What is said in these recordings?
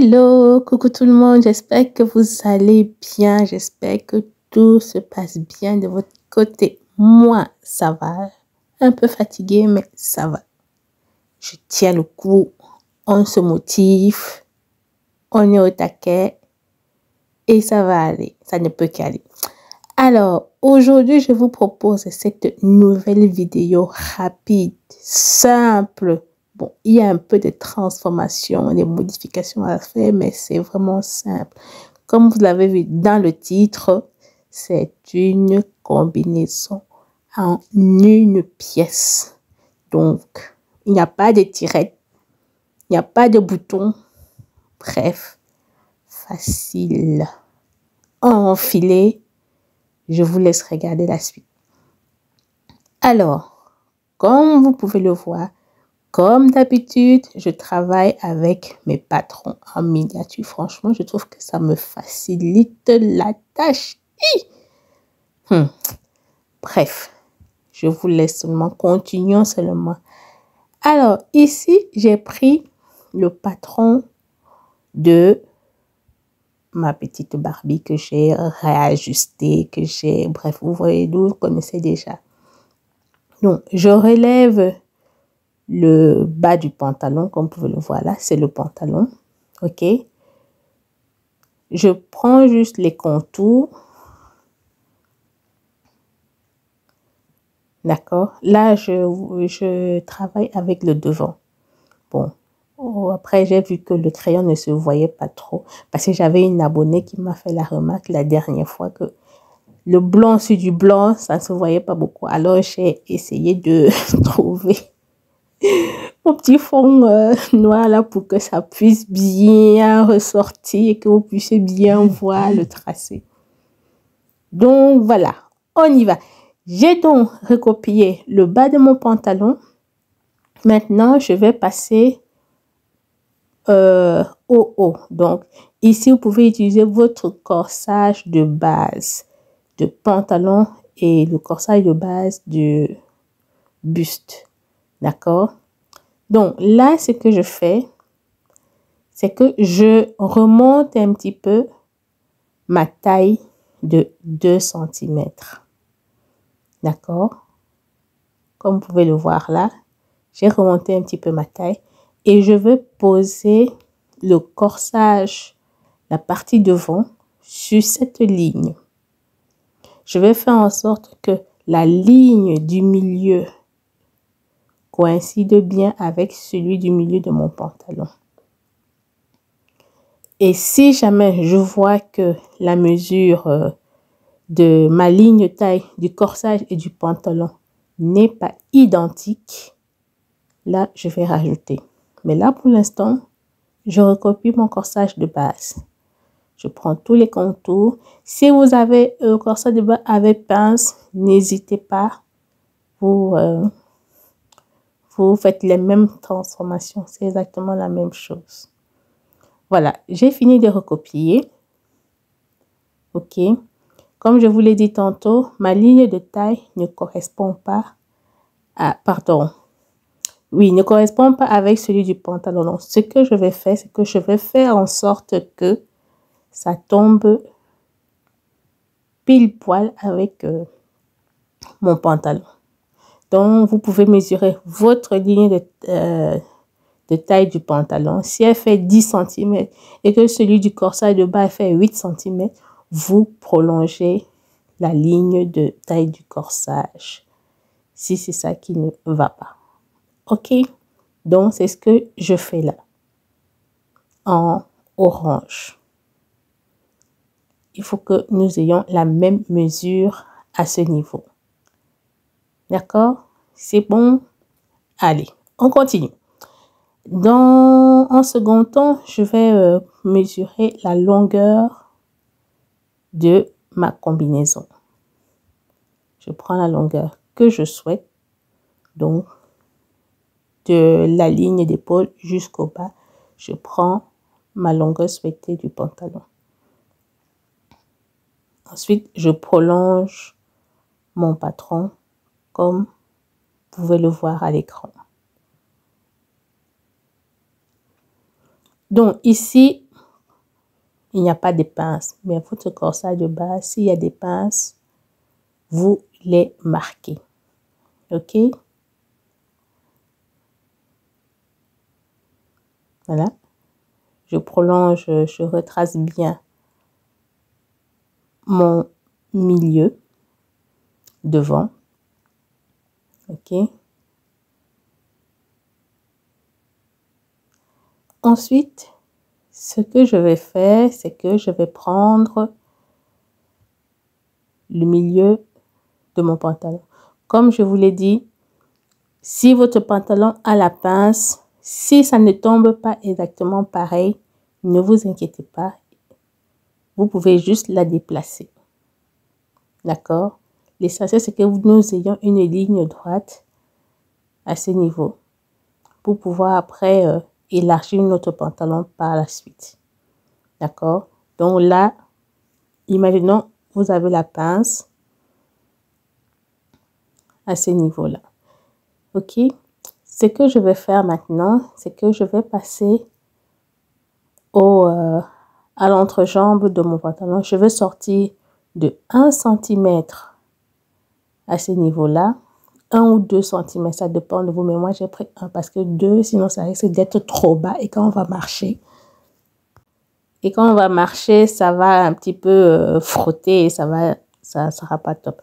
Hello, coucou tout le monde, j'espère que vous allez bien, j'espère que tout se passe bien de votre côté. Moi, ça va, un peu fatiguée, mais ça va. Je tiens le coup, on se motive, on est au taquet et ça va aller, ça ne peut qu'aller. Alors, aujourd'hui, je vous propose cette nouvelle vidéo rapide, simple. Bon, il y a un peu de transformation, des modifications à faire, mais c'est vraiment simple. Comme vous l'avez vu dans le titre, c'est une combinaison en une pièce. Donc, il n'y a pas de tirette, il n'y a pas de bouton. Bref, facile à enfiler. Je vous laisse regarder la suite. Alors, comme vous pouvez le voir, comme d'habitude, je travaille avec mes patrons en miniature. Franchement, je trouve que ça me facilite la tâche. Bref, je vous laisse seulement, continuons seulement. Alors, ici, j'ai pris le patron de ma petite Barbie que j'ai réajustée, bref, vous voyez, vous connaissez déjà. Donc, je relève le bas du pantalon, comme vous pouvez le voir là, c'est le pantalon, ok. Je prends juste les contours, d'accord. Là, je travaille avec le devant. Bon, après, j'ai vu que le crayon ne se voyait pas trop, parce que j'avais une abonnée qui m'a fait la remarque la dernière fois que le blanc sur du blanc, ça ne se voyait pas beaucoup. Alors, j'ai essayé de trouver mon petit fond noir là pour que ça puisse bien ressortir et que vous puissiez bien voir le tracé. Donc, voilà, on y va. J'ai donc recopié le bas de mon pantalon. Maintenant, je vais passer au haut. Donc, ici, vous pouvez utiliser votre corsage de base de pantalon et le corsage de base de buste. D'accord? Donc, là, ce que je fais, c'est que je remonte un petit peu ma taille de 2 cm. D'accord? Comme vous pouvez le voir là, j'ai remonté un petit peu ma taille et je veux poser le corsage, la partie devant, sur cette ligne. Je vais faire en sorte que la ligne du milieu coïncide bien avec celui du milieu de mon pantalon. Et si jamais je vois que la mesure de ma ligne taille du corsage et du pantalon n'est pas identique, là, je vais rajouter. Mais là, pour l'instant, je recopie mon corsage de base. Je prends tous les contours. Si vous avez un corsage de base avec pince, n'hésitez pas. Vous faites les mêmes transformations. C'est exactement la même chose. Voilà, j'ai fini de recopier. OK. Comme je vous l'ai dit tantôt, ma ligne de taille ne correspond pas à... Pardon. Oui, ne correspond pas avec celui du pantalon. Donc, ce que je vais faire, c'est que je vais faire en sorte que ça tombe pile poil avec mon pantalon. Donc, vous pouvez mesurer votre ligne de taille du pantalon. Si elle fait 10 cm et que celui du corsage de bas fait 8 cm, vous prolongez la ligne de taille du corsage. Si c'est ça qui ne va pas. OK? Donc, c'est ce que je fais là. En orange. Il faut que nous ayons la même mesure à ce niveau. D'accord? C'est bon? Allez, on continue. En second temps, je vais mesurer la longueur de ma combinaison. Je prends la longueur que je souhaite. Donc, de la ligne d'épaule jusqu'au bas, je prends ma longueur souhaitée du pantalon. Ensuite, je prolonge mon patron comme vous pouvez le voir à l'écran. Donc ici, il n'y a pas de pinces. Mais votre corsage de base, s'il y a des pinces, vous les marquez. OK? Voilà. Je prolonge, je retrace bien mon milieu devant. OK? Ensuite, ce que je vais faire, c'est que je vais prendre le milieu de mon pantalon. Comme je vous l'ai dit, si votre pantalon a la pince, si ça ne tombe pas exactement pareil, ne vous inquiétez pas. Vous pouvez juste la déplacer. D'accord? L'essentiel, c'est que nous ayons une ligne droite à ce niveau pour pouvoir après élargir notre pantalon par la suite. D'accord? Donc là, imaginons, vous avez la pince à ce niveau-là. OK? Ce que je vais faire maintenant, c'est que je vais passer à l'entrejambe de mon pantalon. Je vais sortir de 1 cm à ce niveau-là. 1 ou 2 cm, ça dépend de vous. Mais moi, j'ai pris 1 parce que 2, sinon ça risque d'être trop bas. Et quand on va marcher, ça va un petit peu frotter et ça sera pas top.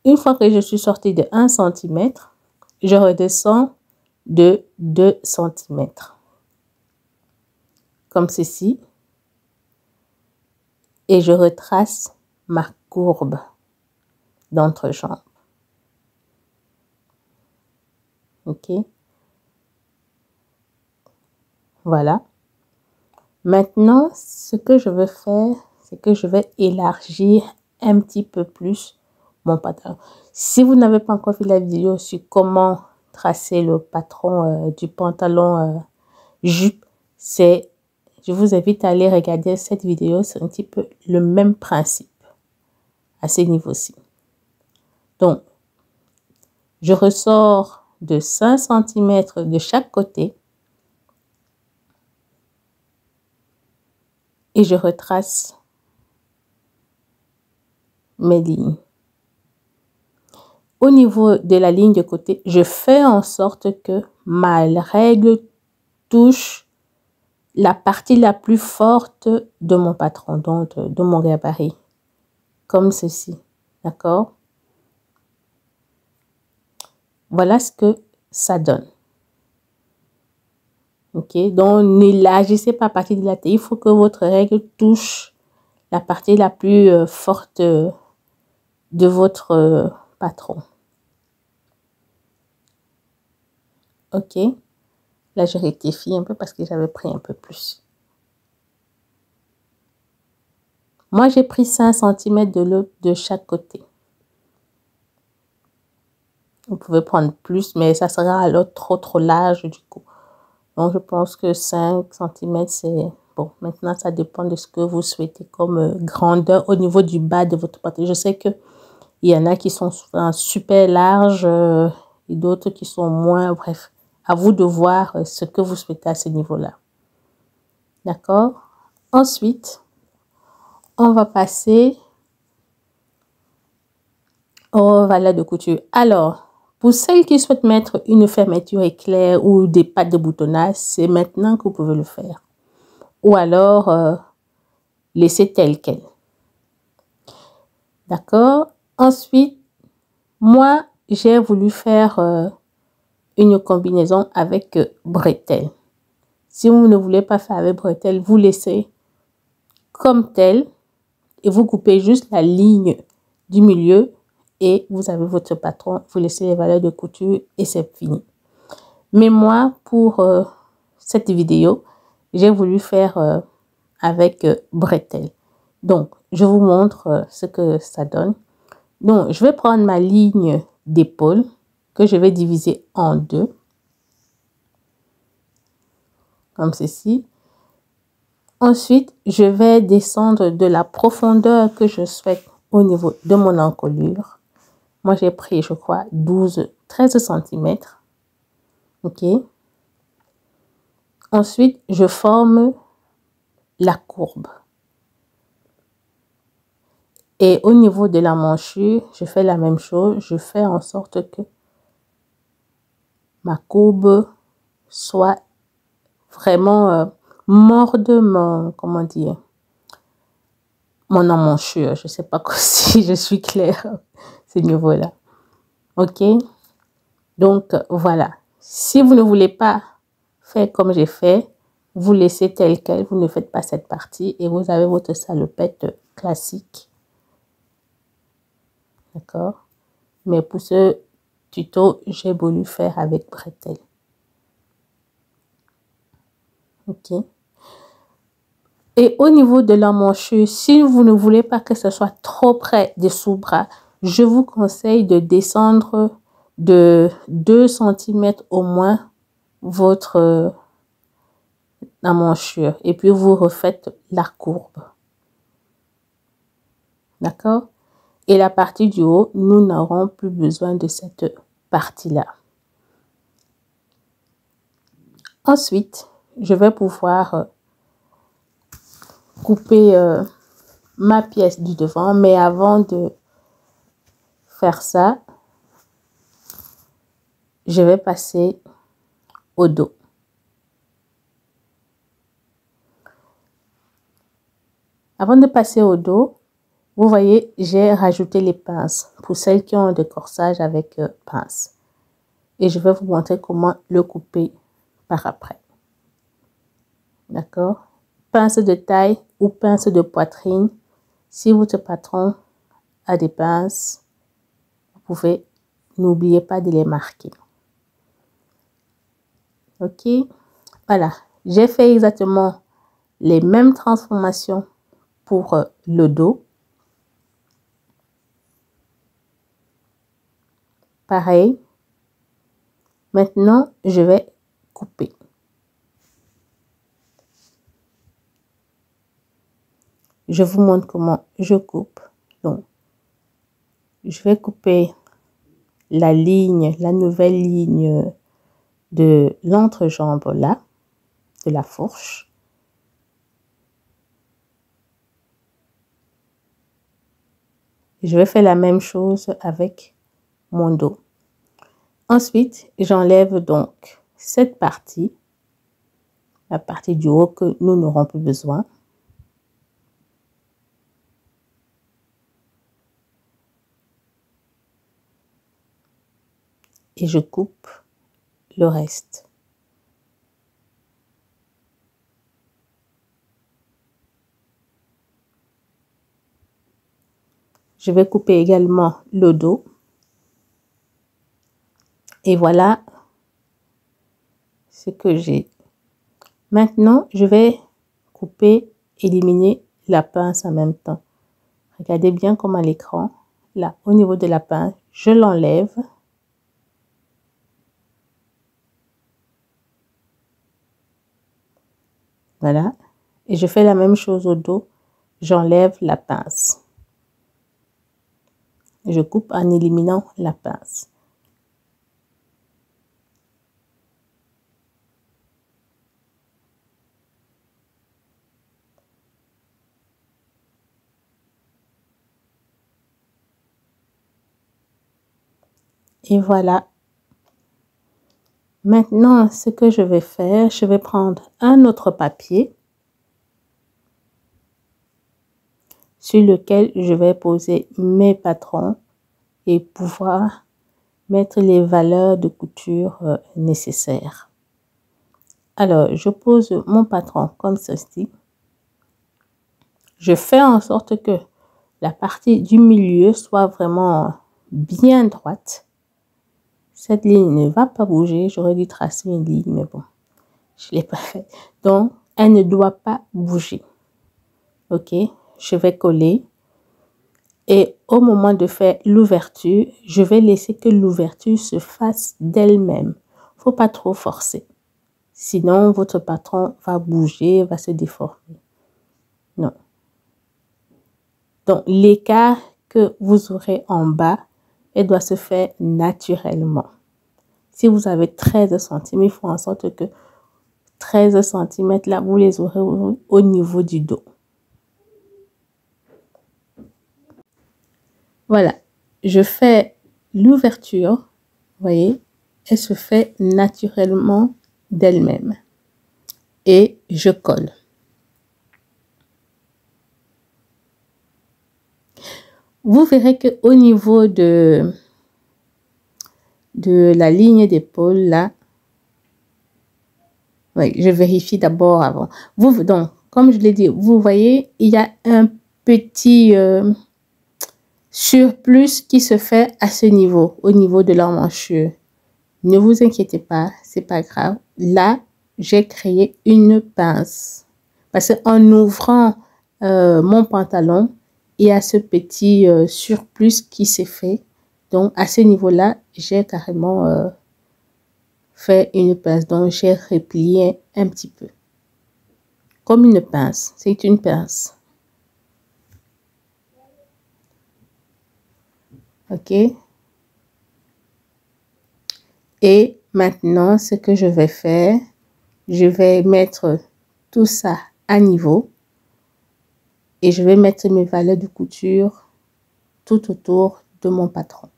Une fois que je suis sortie de 1 cm, je redescends de 2 cm. Comme ceci. Et je retrace ma courbe d'entrejambe. OK? Voilà. Maintenant, ce que je vais faire, c'est que je vais élargir un petit peu plus mon pantalon. Si vous n'avez pas encore vu la vidéo sur comment tracer le patron du pantalon jupe, je vous invite à aller regarder cette vidéo. C'est un petit peu le même principe à ce niveau-ci. Donc, je ressors de 5 cm de chaque côté et je retrace mes lignes. Au niveau de la ligne de côté, je fais en sorte que ma règle touche la partie la plus forte de mon patron, donc de mon gabarit, comme ceci. D'accord? Voilà ce que ça donne. OK? Donc, n'élargissez pas à partir de la taille. Il faut que votre règle touche la partie la plus forte de votre patron. OK? Là, je rectifie un peu parce que j'avais pris un peu plus. Moi, j'ai pris 5 cm de chaque côté. Vous pouvez prendre plus, mais ça sera alors trop large du coup. Donc, je pense que 5 cm, c'est bon. Maintenant, ça dépend de ce que vous souhaitez comme grandeur au niveau du bas de votre pantalon. Je sais qu'il y en a qui sont super larges et d'autres qui sont moins. Bref, à vous de voir ce que vous souhaitez à ce niveau-là. D'accord? Ensuite, on va passer au valet de couture. Alors, pour celles qui souhaitent mettre une fermeture éclair ou des pattes de boutonnage, c'est maintenant que vous pouvez le faire. Ou alors, laisser tel quel. D'accord? Ensuite, moi, j'ai voulu faire une combinaison avec bretelles. Si vous ne voulez pas faire avec bretelles, vous laissez comme tel et vous coupez juste la ligne du milieu et vous avez votre patron. Vous laissez les valeurs de couture et c'est fini. Mais moi, pour cette vidéo, j'ai voulu faire avec bretelles. Donc, je vous montre ce que ça donne. Donc, je vais prendre ma ligne d'épaule que je vais diviser en deux. Comme ceci. Ensuite, je vais descendre de la profondeur que je souhaite au niveau de mon encolure. Moi, j'ai pris, je crois, 13 cm. OK. Ensuite, je forme la courbe. Et au niveau de la manchure, je fais la même chose. Je fais en sorte que ma courbe soit vraiment morde mon, comment dire, mon emmanchure. Je ne sais pas si je suis claire à ce niveau-là. OK? Donc, voilà. Si vous ne voulez pas faire comme j'ai fait, vous laissez tel quel, vous ne faites pas cette partie et vous avez votre salopette classique. D'accord? Mais pour ce tuto, j'ai voulu faire avec bretelle. OK? Et au niveau de l'emmanchure, si vous ne voulez pas que ce soit trop près des sous-bras, je vous conseille de descendre de 2 cm au moins votre emmanchure. Et puis, vous refaites la courbe. D'accord? Et la partie du haut, nous n'aurons plus besoin de cette partie-là. Ensuite, je vais pouvoir couper ma pièce du devant. Mais avant de faire ça, je vais passer au dos. Avant de passer au dos, vous voyez, j'ai rajouté les pinces pour celles qui ont des corsages avec pinces. Et je vais vous montrer comment le couper par après. D'accord? Pince de taille ou pince de poitrine. Si votre patron a des pinces, vous pouvez, n'oubliez pas de les marquer. OK? Voilà. J'ai fait exactement les mêmes transformations pour le dos. Pareil. Maintenant, je vais couper. Je vous montre comment je coupe. Donc, je vais couper la ligne, la nouvelle ligne de l'entrejambe là, de la fourche. Je vais faire la même chose avec mon dos. Ensuite, j'enlève donc cette partie, la partie du haut que nous n'aurons plus besoin. Et je coupe le reste. Je vais couper également le dos. Et voilà ce que j'ai. Maintenant, je vais couper, éliminer la pince en même temps. Regardez bien comme à l'écran. Là, au niveau de la pince, je l'enlève. Voilà. Et je fais la même chose au dos. J'enlève la pince. Je coupe en éliminant la pince. Et voilà. Maintenant, ce que je vais faire, je vais prendre un autre papier sur lequel je vais poser mes patrons et pouvoir mettre les valeurs de couture nécessaires. Alors, je pose mon patron comme ceci. Je fais en sorte que la partie du milieu soit vraiment bien droite. Cette ligne ne va pas bouger. J'aurais dû tracer une ligne, mais bon, je ne l'ai pas fait. Donc, elle ne doit pas bouger. OK, je vais coller. Et au moment de faire l'ouverture, je vais laisser que l'ouverture se fasse d'elle-même. Il ne faut pas trop forcer. Sinon, votre patron va bouger, va se déformer. Non. Donc, l'écart que vous aurez en bas, elle doit se faire naturellement. Si vous avez 13 cm, il faut en sorte que 13 cm, là, vous les aurez au niveau du dos. Voilà, je fais l'ouverture, vous voyez, elle se fait naturellement d'elle-même. Et je colle. Vous verrez que au niveau de la ligne d'épaule, là, oui, je vérifie d'abord avant. Donc, comme je l'ai dit, vous voyez, il y a un petit surplus qui se fait à ce niveau, au niveau de l'emmanchure. Ne vous inquiétez pas, c'est pas grave. Là, j'ai créé une pince. Parce qu'en ouvrant mon pantalon, il y a ce petit surplus qui s'est fait. Donc, à ce niveau-là, j'ai carrément fait une pince. Donc, j'ai replié un petit peu. Comme une pince. C'est une pince. OK? Et maintenant, ce que je vais faire, je vais mettre tout ça à niveau. Et je vais mettre mes valeurs de couture tout autour de mon patron.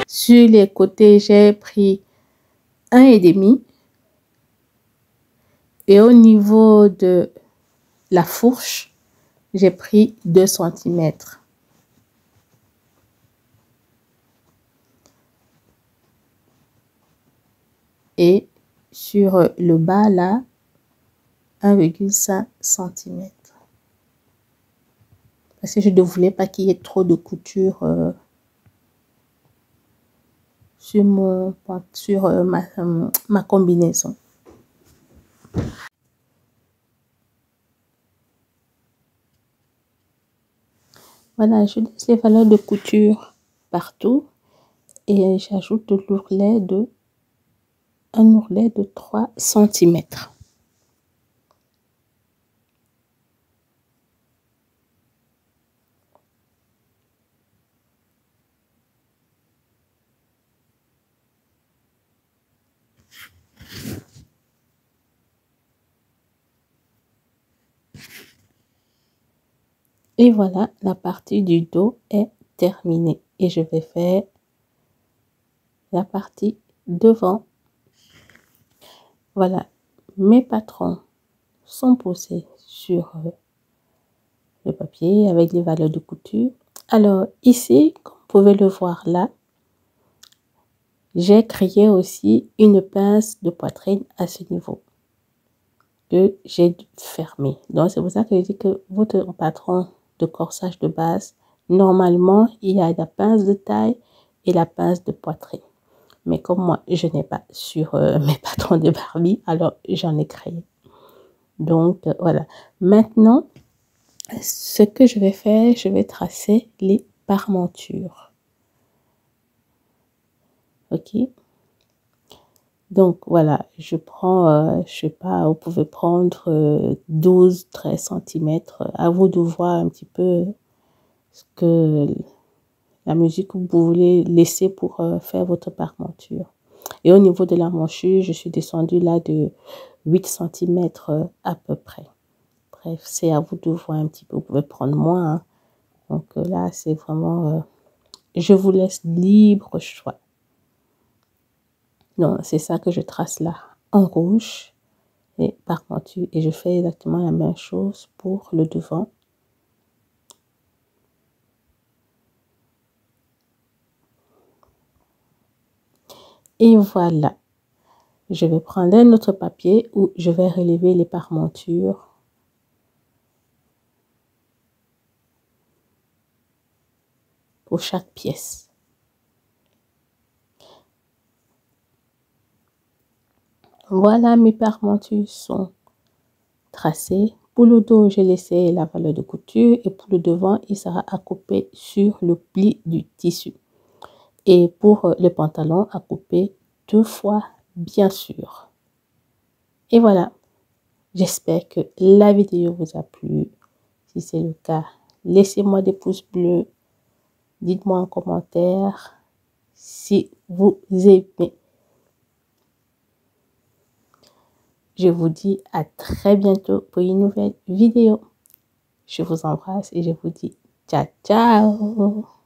Sur les côtés, j'ai pris 1,5. Et au niveau de la fourche, j'ai pris 2 cm. Et sur le bas, là, 1,5 cm. Parce que je ne voulais pas qu'il y ait trop de couture sur ma combinaison. Voilà, je laisse les valeurs de couture partout et j'ajoute un ourlet de 3 cm. Et voilà, la partie du dos est terminée. Et je vais faire la partie devant. Voilà, mes patrons sont posés sur le papier avec les valeurs de couture. Alors ici, comme vous pouvez le voir là, j'ai créé aussi une pince de poitrine à ce niveau que j'ai fermé. Donc c'est pour ça que je dis que votre patron de corsage de base, normalement, il y a la pince de taille et la pince de poitrine. Mais comme moi, je n'ai pas sur mes patrons de Barbie, alors j'en ai créé. Donc, voilà. Maintenant, ce que je vais faire, je vais tracer les parmentures. OK? Donc, voilà, je prends, je sais pas, vous pouvez prendre 12-13 cm. À vous de voir un petit peu ce que la mesure que vous voulez laisser pour faire votre parmenture. Et au niveau de la manchure, je suis descendue là de 8 cm à peu près. Bref, c'est à vous de voir un petit peu. Vous pouvez prendre moins. Hein. Donc là, c'est vraiment... je vous laisse libre choix. Donc, c'est ça que je trace là en rouge et parmenture. Et je fais exactement la même chose pour le devant. Et voilà. Je vais prendre un autre papier où je vais relever les parmentures. Pour chaque pièce. Voilà, mes parmentures sont tracées. Pour le dos, j'ai laissé la valeur de couture et pour le devant, il sera à couper sur le pli du tissu. Et pour le pantalon, à couper 2 fois, bien sûr. Et voilà, j'espère que la vidéo vous a plu. Si c'est le cas, laissez-moi des pouces bleus. Dites-moi en commentaire si vous aimez. Je vous dis à très bientôt pour une nouvelle vidéo. Je vous embrasse et je vous dis ciao, ciao.